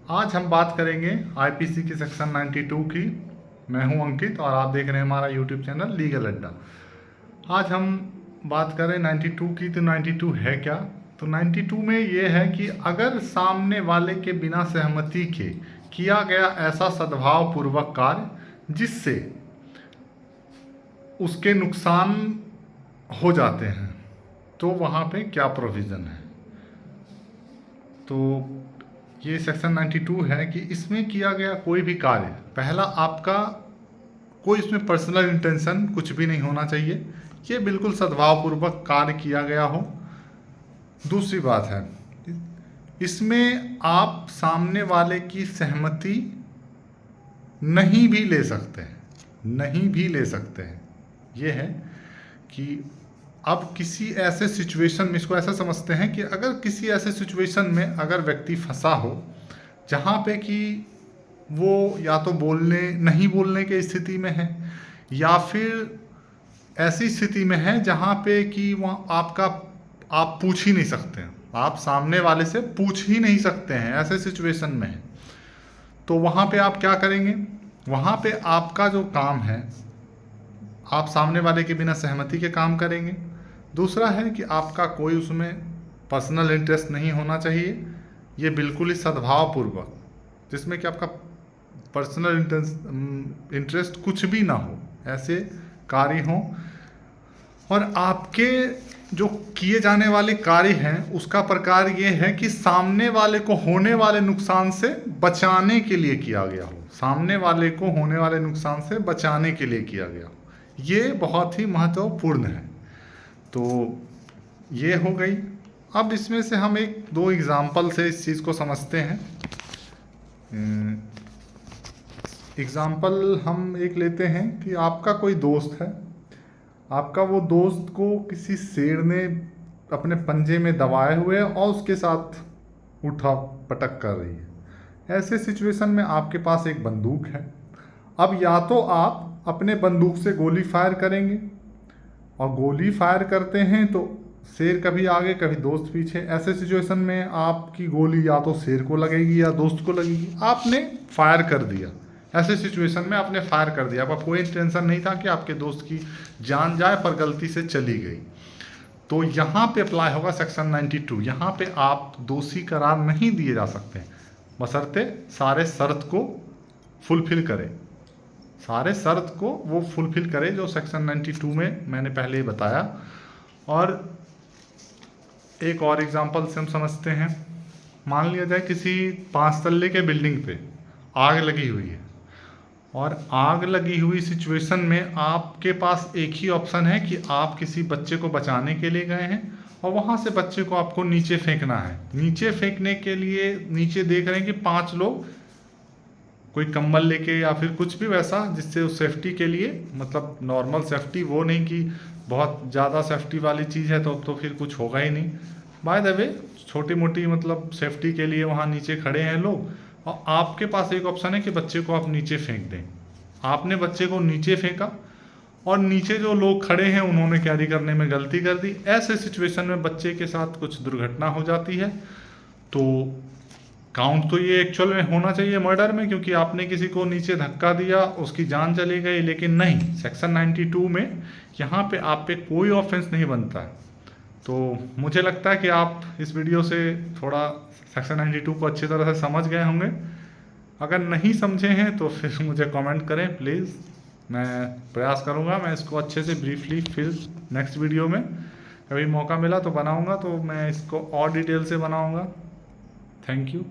आज हम बात करेंगे आईपीसी के सेक्शन 92 की। मैं हूं अंकित और आप देख रहे हैं हमारा यूट्यूब चैनल लीगल अड्डा। आज हम बात करें 92 की, तो 92 है क्या? तो 92 में ये है कि अगर सामने वाले के बिना सहमति के किया गया ऐसा सद्भाव पूर्वक कार्य जिससे उसके नुकसान हो जाते हैं, तो वहाँ पे क्या प्रोविज़न है। तो ये सेक्शन 92 है कि इसमें किया गया कोई भी कार्य, पहला आपका कोई इसमें पर्सनल इंटेंशन कुछ भी नहीं होना चाहिए, ये बिल्कुल सद्भावपूर्वक कार्य किया गया हो। दूसरी बात है, इसमें आप सामने वाले की सहमति नहीं भी ले सकते हैं, नहीं भी ले सकते हैं। ये है कि अब किसी ऐसे सिचुएशन में, इसको ऐसा समझते हैं कि अगर किसी ऐसे सिचुएशन में अगर व्यक्ति फंसा हो जहाँ पे कि वो या तो नहीं बोलने के स्थिति में है, या फिर ऐसी स्थिति में है जहाँ पे कि वहाँ आप पूछ ही नहीं सकते हैं, आप सामने वाले से पूछ ही नहीं सकते हैं, ऐसे सिचुएशन में है, तो वहाँ पे आप क्या करेंगे? वहाँ पे आपका जो काम है, आप सामने वाले के बिना सहमति के काम करेंगे। दूसरा है कि आपका कोई उसमें पर्सनल इंटरेस्ट नहीं होना चाहिए, ये बिल्कुल ही सद्भावपूर्वक, जिसमें कि आपका पर्सनल इंटरेस्ट कुछ भी ना हो, ऐसे कार्य हों। और आपके जो किए जाने वाले कार्य हैं उसका प्रकार ये है कि सामने वाले को होने वाले नुकसान से बचाने के लिए किया गया हो, सामने वाले को होने वाले नुकसान से बचाने के लिए किया गया हो। ये बहुत ही महत्वपूर्ण है। तो ये हो गई। अब इसमें से हम एक दो एग्जाम्पल से इस चीज़ को समझते हैं। एग्जाम्पल हम एक लेते हैं कि आपका कोई दोस्त है, आपका वो दोस्त को किसी शेर ने अपने पंजे में दबाए हुए है और उसके साथ उठा पटक कर रही है। ऐसे सिचुएशन में आपके पास एक बंदूक है। अब या तो आप अपने बंदूक से गोली फायर करेंगे, और गोली फायर करते हैं तो शेर कभी आगे कभी दोस्त पीछे, ऐसे सिचुएशन में आपकी गोली या तो शेर को लगेगी या दोस्त को लगेगी। आपने फायर कर दिया, ऐसे सिचुएशन में आपने फायर कर दिया, आपका कोई इंटेंशन नहीं था कि आपके दोस्त की जान जाए, पर गलती से चली गई। तो यहाँ पे अप्लाई होगा सेक्शन 92। यहाँ पे आप दोषी करार नहीं दिए जा सकते, बशर्ते सारे शर्त को फुलफिल करें, सारे शर्त को वो फुलफिल करे जो सेक्शन 92 में मैंने पहले ही बताया। और एक और एग्जांपल से हम समझते हैं। मान लिया जाए किसी 5 तल्ले के बिल्डिंग पे आग लगी हुई है, और आग लगी हुई सिचुएशन में आपके पास एक ही ऑप्शन है कि आप किसी बच्चे को बचाने के लिए गए हैं और वहाँ से बच्चे को आपको नीचे फेंकना है। नीचे फेंकने के लिए नीचे देख रहे हैं कि 5 लोग कोई कंबल लेके या फिर कुछ भी वैसा जिससे उस सेफ्टी के लिए, मतलब नॉर्मल सेफ्टी, वो नहीं कि बहुत ज़्यादा सेफ्टी वाली चीज़ है तो फिर कुछ होगा ही नहीं। बाय द वे छोटी मोटी मतलब सेफ्टी के लिए वहाँ नीचे खड़े हैं लोग, और आपके पास एक ऑप्शन है कि बच्चे को आप नीचे फेंक दें। आपने बच्चे को नीचे फेंका और नीचे जो लोग खड़े हैं उन्होंने कैरी करने में गलती कर दी। ऐसे सिचुएशन में बच्चे के साथ कुछ दुर्घटना हो जाती है, तो काउंट तो ये एक्चुअल में होना चाहिए मर्डर में, क्योंकि आपने किसी को नीचे धक्का दिया, उसकी जान चली गई। लेकिन नहीं, सेक्शन 92 में यहाँ पे आप पे कोई ऑफेंस नहीं बनता है। तो मुझे लगता है कि आप इस वीडियो से थोड़ा सेक्शन 92 को अच्छी तरह से समझ गए होंगे। अगर नहीं समझे हैं तो फिर मुझे कमेंट करें प्लीज़, मैं प्रयास करूँगा मैं इसको अच्छे से ब्रीफली फिर नेक्स्ट वीडियो में कभी मौका मिला तो बनाऊँगा, तो मैं इसको और डिटेल से बनाऊँगा। Thank you.